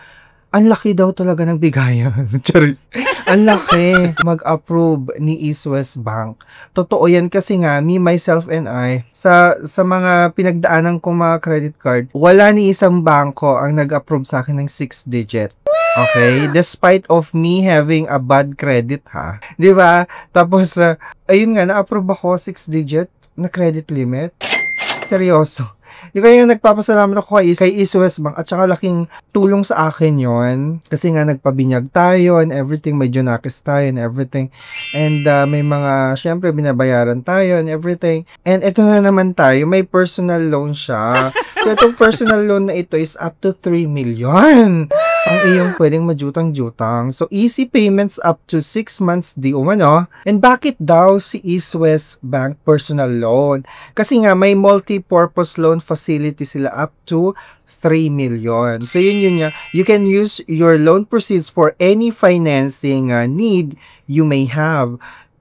ang laki daw talaga ng bigayan. Charis. Ang laki mag-approve ni East West Bank. Totoo yan kasi nga, me, myself, and I, sa mga pinagdaanan kong mga credit card, wala ni isang bangko ang nag-approve sa akin ng 6-digit. Okay? Despite of me having a bad credit, ha? Diba? Tapos, ayun nga, na-approve ako 6-digit na credit limit. Seryoso. Di kaya nagpapasalamat ako kay East West Bank at saka laking tulong sa akin yon kasi nga nagpabinyag tayo and everything, medyo nakis tayo and everything, and may mga syempre binabayaran tayo and everything, and ito na naman tayo, may personal loan siya. So itong personal loan na ito is up to 3 million ang iyong pwedeng majutang-jutang. So easy payments up to 6 months di umano. And bakit daw si East West Bank personal loan? Kasi nga may multi-purpose loan facility sila up to 3 million. So yun nga. You can use your loan proceeds for any financing need you may have.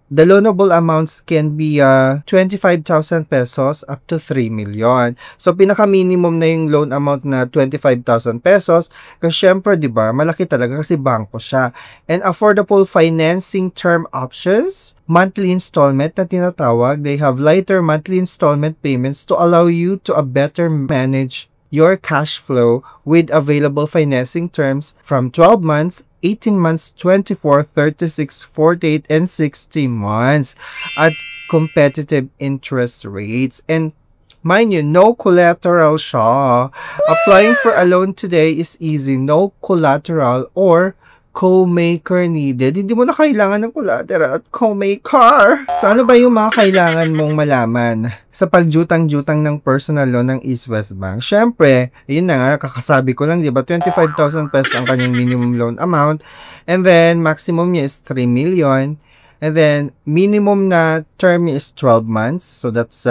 The loanable amounts can be 25,000 pesos up to 3 million. So pinaka-minimum na yung loan amount na 25,000 pesos kasi syempre 'di ba, malaki talaga kasi bangko siya. And affordable financing term options, monthly installment na tinatawag, they have lighter monthly installment payments to allow you to better manage your cash flow with available financing terms from 12 months, 18 months, 24, 36, 48, and 60 months at competitive interest rates. And mind you, no collateral siya. Applying for a loan today is easy. No collateral or co-maker needed. Hindi mo na kailangan ng collateral at co-maker. So ano ba yung mga kailangan mong malaman sa pagjutang-jutang ng personal loan ng East West Bank? Syempre, yun na nga, kakasabi ko lang, di ba, 25,000 pesos ang kanyang minimum loan amount. And then, maximum niya is 3 million. And then, minimum na term niya is 12 months. So, that's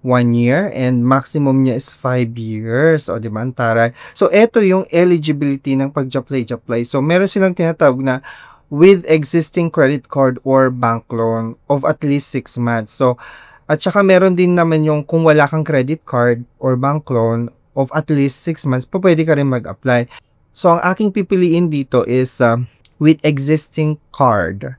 1 year, and maximum niya is 5 years. O, di ba, taray. So, eto yung eligibility ng pag-apply. So, meron silang tinatawag na with existing credit card or bank loan of at least 6 months. So, at saka meron din naman yung kung wala kang credit card or bank loan of at least 6 months, pwede ka rin mag-apply. So, ang aking pipiliin dito is with existing card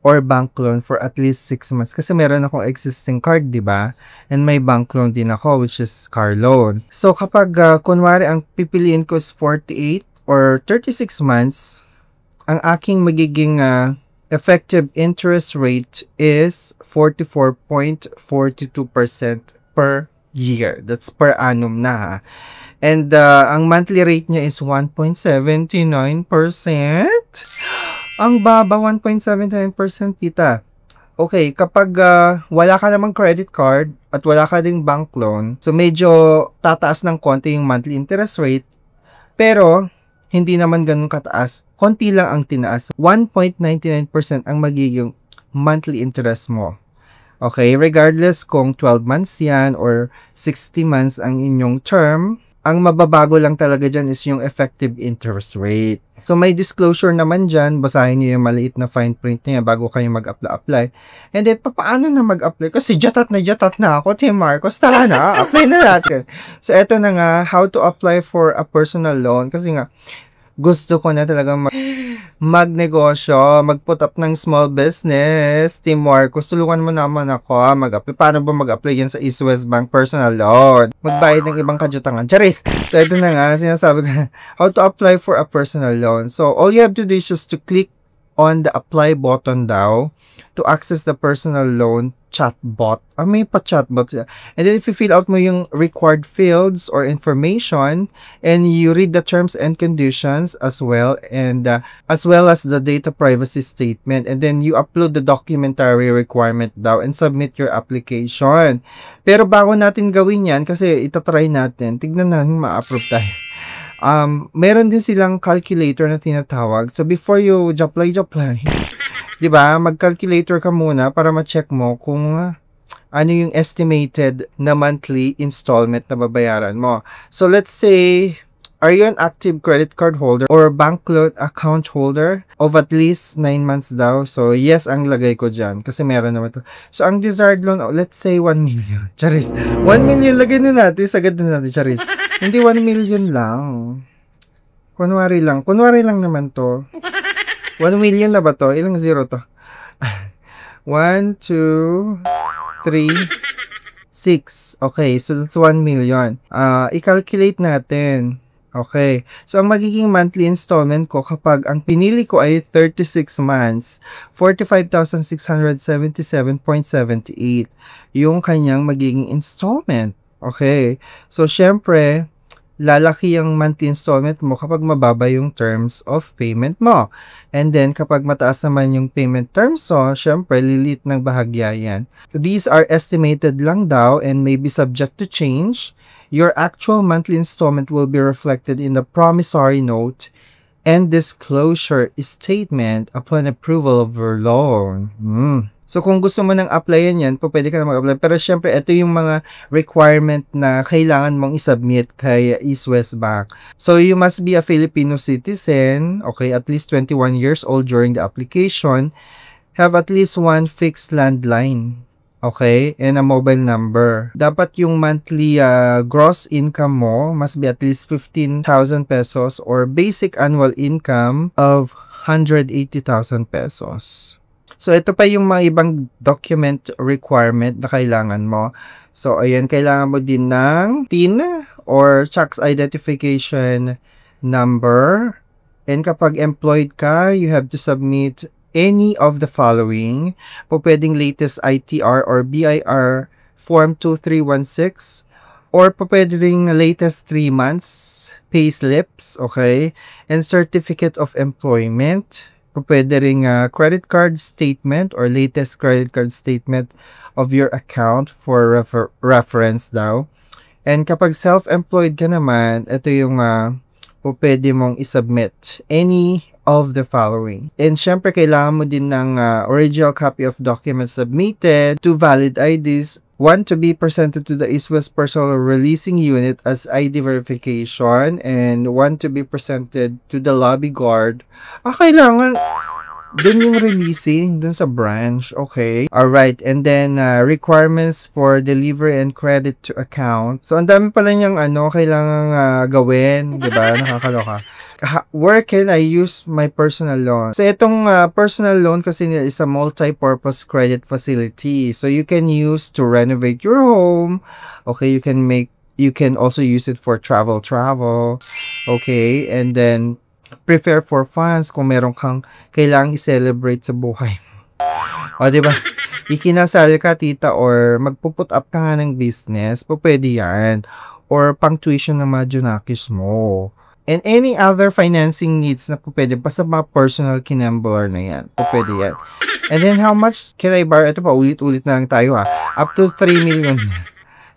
or bank loan for at least 6 months. Kasi meron akong existing card, di ba? And may bank loan din ako, which is car loan. So, kapag kunwari ang pipiliin ko is 48 or 36 months, ang aking magiging effective interest rate is 44.42% per year. That's per annum na. And ang monthly rate niya is 1.79%. Ang baba, 1.79%, tita. Okay, kapag wala ka namang credit card at wala ka ding bank loan, so medyo tataas ng konti yung monthly interest rate, pero hindi naman ganun kataas. Konti lang ang tinaas. 1.99% ang magiging monthly interest mo. Okay, regardless kung 12 months yan or 60 months ang inyong term, ang mababago lang talaga dyan is yung effective interest rate. So, may disclosure naman dyan. Basahin nyo yung maliit na fine print niya bago kayo mag-apply. And then, paano na mag-apply? Kasi jatat na ako, Team Marcos. Tara na, apply na natin. So, eto na nga, how to apply for a personal loan. Kasi nga, gusto ko na talaga magnegosyo, mag-put up ng small business. Team Marcos, tulungan mo naman ako mag-apply. Paano ba mag-apply yan sa East West Bank personal loan? Magbayad ng ibang kajutangan. Charis! So, ito na nga, sinasabi ko, how to apply for a personal loan. So, all you have to do is just to click on the apply button daw to access the personal loan chatbot. May pa-chatbot siya. And then if you fill out mo yung required fields or information and you read the terms and conditions as well and as well as the data privacy statement, and then you upload the documentary requirement daw and submit your application. Pero bago natin gawin yan, kasi itatry natin, tignan natin ma-approve tayo. Meron din silang calculator na tinatawag. So, before you apply, diba, mag-calculator ka muna para ma-check mo kung ano yung estimated na monthly installment na babayaran mo. So, let's say, are you an active credit card holder or bank loan account holder of at least 9 months daw? So, yes, ang lagay ko dyan kasi meron naman to. So, ang desired loan, let's say 1 million. Charis. 1 million, lagay na natin. Sagad na natin, Charis. Hindi 1 million lang. Kunwari lang naman to. 1 million na ba to? Ilang zero to? 1, 2, 3, 6. Okay, so that's 1 million. I-calculate natin. Okay. So, ang magiging monthly installment ko kapag ang pinili ko ay 36 months, 45,677.78 yung kanyang magiging installment. Okay. So, syempre, lalaki yung monthly installment mo kapag mababa yung terms of payment mo. And then, kapag mataas naman yung payment terms mo, syempre, lilit ng bahagya yan. These are estimated lang daw and may be subject to change. Your actual monthly installment will be reflected in the promissory note and disclosure statement upon approval of your loan. So, kung gusto mo nang applyan yan, pwede ka na mag-apply. Pero, syempre, ito yung mga requirement na kailangan mong isubmit kay East West Bank. So, you must be a Filipino citizen, okay, at least 21 years old during the application, have at least one fixed landline, okay, and a mobile number. Dapat yung monthly gross income mo must be at least 15,000 pesos or basic annual income of 180,000 pesos. So, ito pa yung mga ibang document requirement na kailangan mo. So, ayan, kailangan mo din ng TIN or tax identification number. And kapag employed ka, you have to submit any of the following. Pwedeng latest ITR or BIR Form 2316 or pwedeng latest 3 months payslips, okay? And certificate of employment. Pwede ring credit card statement or latest credit card statement of your account for reference daw. And kapag self-employed ka naman, ito yung pwede mong isubmit any of the following. And syempre, kailangan mo din ng original copy of documents submitted, 2 valid IDs, 1 to be presented to the East West Personal Releasing Unit as ID verification, and 1 to be presented to the lobby guard. Kailangan dun yung releasing, dun sa branch. Okay. Alright. And then, requirements for delivery and credit to account. So, ang dami pala niyang kailangang gawin. Diba? Nakakaloka. Where can I use my personal loan? So, itong personal loan kasi nila is a multi-purpose credit facility. So, you can use to renovate your home. Okay, you can also use it for travel. Okay, and then prepare for funds kung meron kang kailangang i-celebrate sa buhay mo. O, diba? Ikinasal ka, tita, or magpuput up ka nga ng business, pwede yan. Or pang tuition ng mga junakis mo. And any other financing needs na pwede pa sa mga personal kinembler na yan. Pwede yan. And then, how much can I borrow? Ito pa, ulit-ulit na lang tayo ha. Up to 3 million.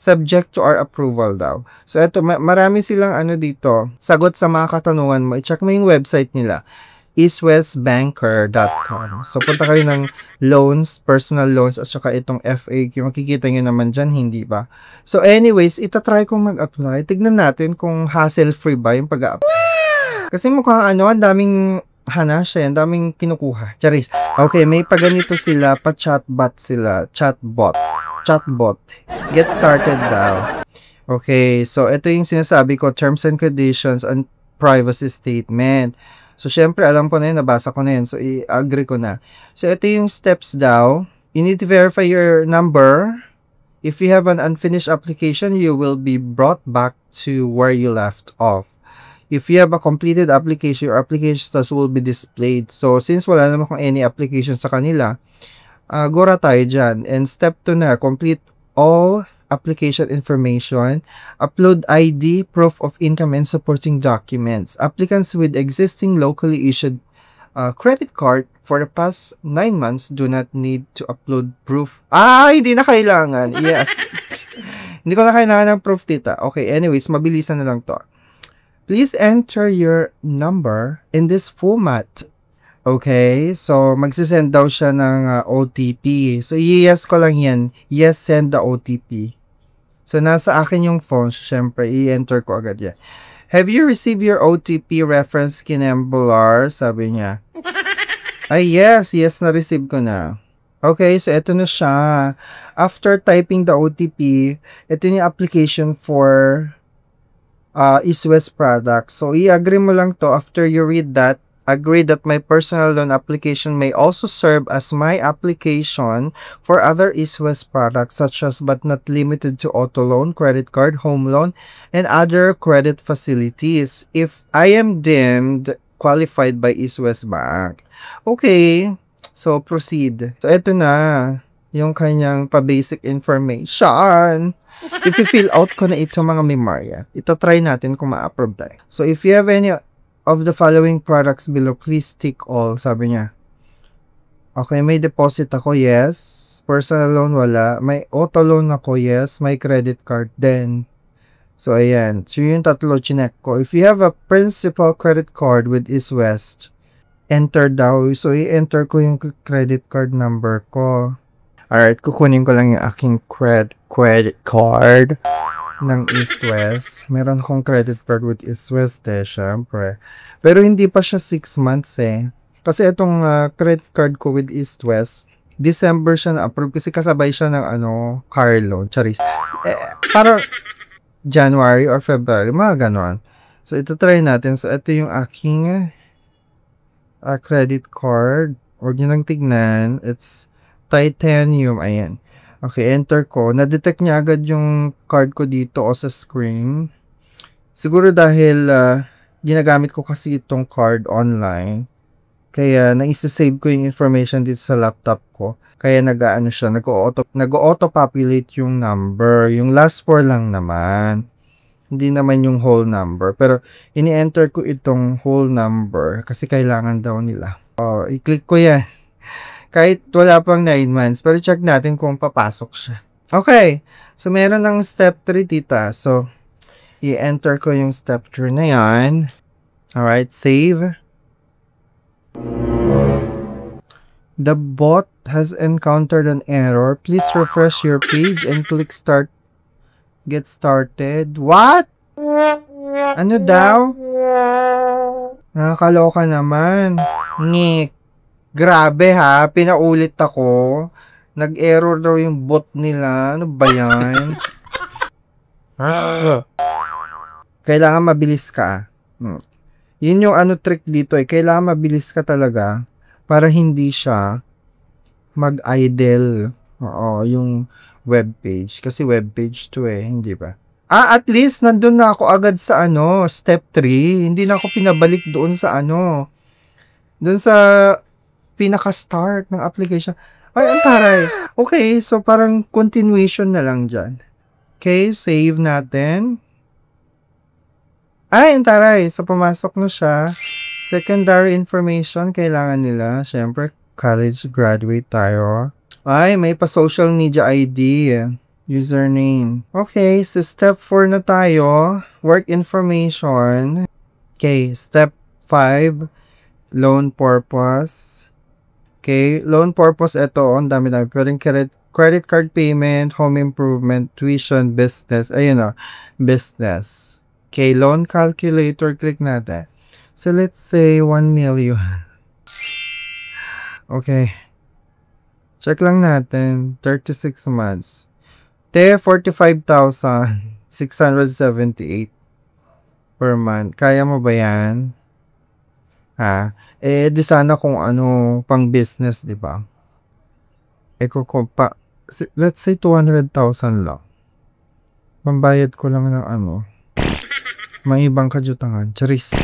Subject to our approval daw. So, ito, marami silang dito. Sagot sa mga katanungan mo. I-check mo yung website nila. eastwestbanker.com. So, punta kayo ng loans, personal loans, at saka itong FAQ. Makikita nyo naman dyan, hindi ba? So, anyways, itatry kong mag-apply. Tignan natin kung hassle-free ba yung pag-apply. Kasi mukhang ang daming hanasya, ang daming kinukuha. Charis. Okay, may paganito sila, pa-chatbot sila. Chatbot. Get started daw. Okay, so ito yung sinasabi ko, terms and conditions and privacy statement. So, syempre, alam ko na yun, nabasa ko na yun. So, i-agree ko na. So, ito yung steps daw. You need to verify your number. If you have an unfinished application, you will be brought back to where you left off. If you have a completed application, your application status will be displayed. So, since wala naman kung any application sa kanila, gora tayo dyan. And step 2 na, complete all application information, upload ID, proof of income, and supporting documents. Applicants with existing locally issued credit card for the past 9 months do not need to upload proof. Hindi na kailangan. Yes. Hindi ko na kailangan ng proof, tita. Okay, anyways, mabilisan na lang to. Please enter your number in this format. Okay, so magsisend daw siya ng OTP. So, yes ko lang yan. Yes, send the OTP. So, nasa akin yung phone. So, syempre, i-enter ko agad yan. Have you received your OTP reference kinembler? Sabi niya. Yes, na-receive ko na. Okay, so ito na siya. After typing the OTP, ito yung application for East West products. So, i-agree mo lang to after you read that. Agree that my personal loan application may also serve as my application for other East West products such as but not limited to auto loan, credit card, home loan, and other credit facilities if I am deemed qualified by East West Bank. Okay, so proceed. So ito na yung kanyang pa-basic information. If you fill out ko na ito mga memorya, ito try natin kung ma-approve tayo. So if you have any of the following products below, please tick all, sabi niya. Okay, may deposit ako, yes. Personal loan, wala. May auto loan ako, yes. May credit card din. So, ayan. So, yung tatlo, chinek ko. If you have a principal credit card with East West, enter daw. So, i-enter ko yung credit card number ko. Alright, kukunin ko lang yung aking credit card ng East West. Meron akong credit card with East West syempre. Pero hindi pa siya 6 months Kasi itong credit card ko with East West, December siya na-approve kasi kasabay siya ng car loan. Charis. Parang January or February, mga ganon. So, ito try natin. So, ito yung aking credit card. Huwag nyo nang tignan. It's titanium. Ayan. Okay, enter ko. Na-detect niya agad yung card ko dito o sa screen. Siguro dahil ginagamit ko kasi itong card online. Kaya naisa-save ko yung information dito sa laptop ko. Kaya nag-auto-populate yung number. Yung last 4 lang naman. Hindi naman yung whole number. Pero ini-enter ko itong whole number kasi kailangan daw nila. I-click ko yan. Kahit wala pang 9 months. Pero check natin kung papasok siya. Okay. So, meron ng step 3, tita. So, i-enter ko yung step 3 na yan. Alright. Save. The bot has encountered an error. Please refresh your page and click start. Get started. What? Ano daw? Nakakaloka naman. Nick. Grabe ha, pinaulit ako. Nag-error daw yung bot nila. Ano ba yan? Kailangan mabilis ka. Yun yung trick dito eh. Kailangan mabilis ka talaga para hindi siya mag-idle. Oo, yung webpage. Kasi webpage to eh, hindi ba? At least nandun na ako agad sa step 3. Hindi na ako pinabalik doon sa doon sa pinaka-start ng application. Ay, ang taray. Okay, so parang continuation na lang dyan. Okay, save natin. Ay, ang taray. So, pumasok na siya. Secondary information, kailangan nila. Siyempre, college graduate tayo. Ay, may pa-social media ID. Username. Okay, so step 4 na tayo. Work information. Okay, step 5. Loan purpose. Okay, loan purpose, ito, ang dami-dami. Pwedeng credit card payment, home improvement, tuition, business. Ayun o, business. Okay, loan calculator, click natin. So, let's say 1 million. Okay. Check lang natin. 36 months. 45,678 per month. Kaya mo ba yan? Di sana kung pang business, di ba? Let's say 200,000 lang. Pambayad ko lang ng may ibang kajutangan. Charis.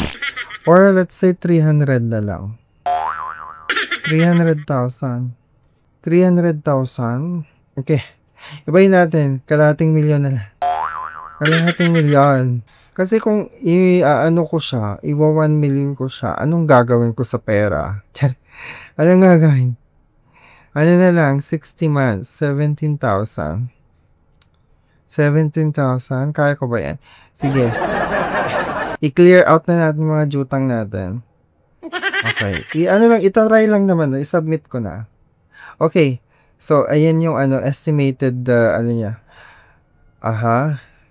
Or let's say 300 na lang. 300,000. 300,000. Okay. Ibayin natin. Kalahating milyon na lang. Kalahating milyon. Kasi kung ko siya, iwa 1 million ko siya, anong gagawin ko sa pera? Anong gagawin? Ano na lang, 60 months, 17,000. 17,000, kaya ko ba yan? Sige. I-clear out na natin mga jutang natin. Okay. Itatry lang naman, i-submit ko na. Okay. So, ayan yung estimated, niya.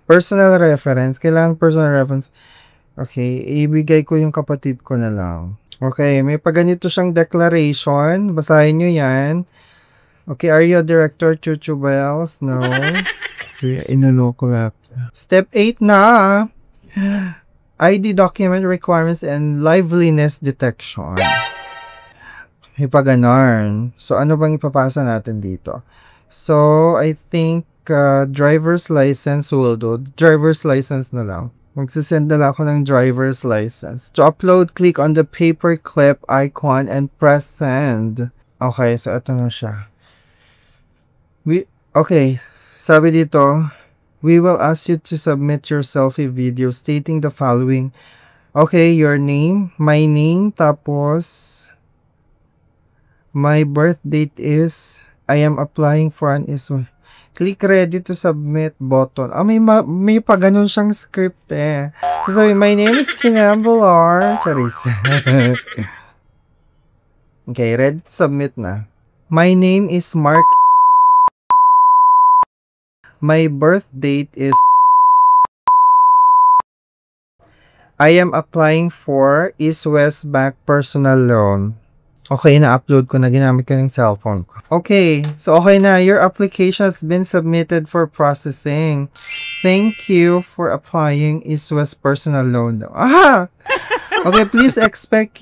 Personal reference. Kailangan personal reference. Okay, ibigay ko yung kapatid ko na lang. Okay, may paganito siyang declaration. Basahin nyo yan. Okay, are you a director, Chuchu Bells? No. Inuloko lang. Step 8 na. ID document requirements and liveliness detection. May paganon. So, ano bang ipapasa natin dito? So, I think driver's license will do. Driver's license na lang. Magsisend na lang ako ng driver's license. To upload, click on the paperclip icon and press send. Okay, so ito na siya. Okay, sabi dito, we will ask you to submit your selfie video stating the following. Okay, your name, my name, tapos my birth date is, I am applying for an ISO. Click ready to submit button. May pa ganun siyang script eh. So, sabi, my name is Kinambular. Charis. Okay, ready to submit na. My name is Mark. My birth date is. I am applying for East West Bank personal loan. Okay, na-upload ko na, ginamit ko ng cellphone ko. Okay, so okay na. Your application has been submitted for processing. Thank you for applying East West personal loan. Okay, please expect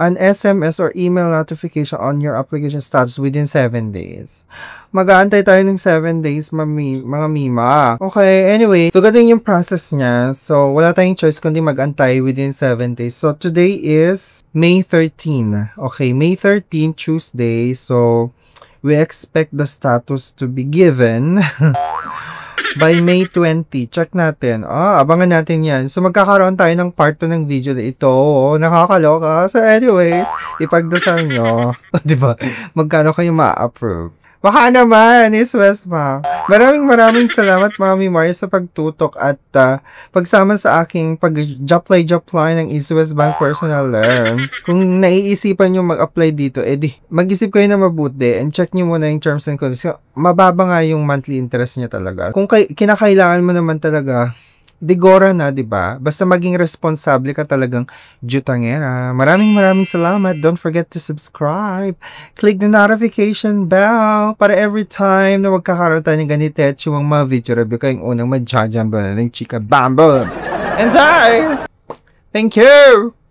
an SMS or email notification on your application status within 7 days. Mag-aantay tayo ng 7 days, mga mima. Okay, anyway. So, ganun yung process niya. So, wala tayong choice kundi mag-antay within 7 days. So, today is May 13. Okay, May 13, Tuesday. So, we expect the status to be given by May 20. Check natin. Abangan natin yan. So, magkakaroon tayo ng part 2 ng video na ito. Nakakaloka. So, anyways, ipagdasal nyo. Diba? Magkano kayo ma-approve? Baka naman, is West Ma. Maraming salamat, Mami Maria, sa pagtutok at pagsama sa aking pag-apply ng East West Bank Personal Loan. Kung naiisipan nyo mag-apply dito, mag-isip kayo na mabuti and check nyo muna yung terms and conditions. Mababa nga yung monthly interest niya talaga. Kung kinakailangan mo naman talaga Digora na, di ba? Basta maging responsable ka talagang jutangera. Maraming salamat. Don't forget to subscribe. Click the notification bell para every time na magkakaroon tayo ng ganito yung mga video review kayong unang mag-jajamba ng Chika Bambo. And I thank you!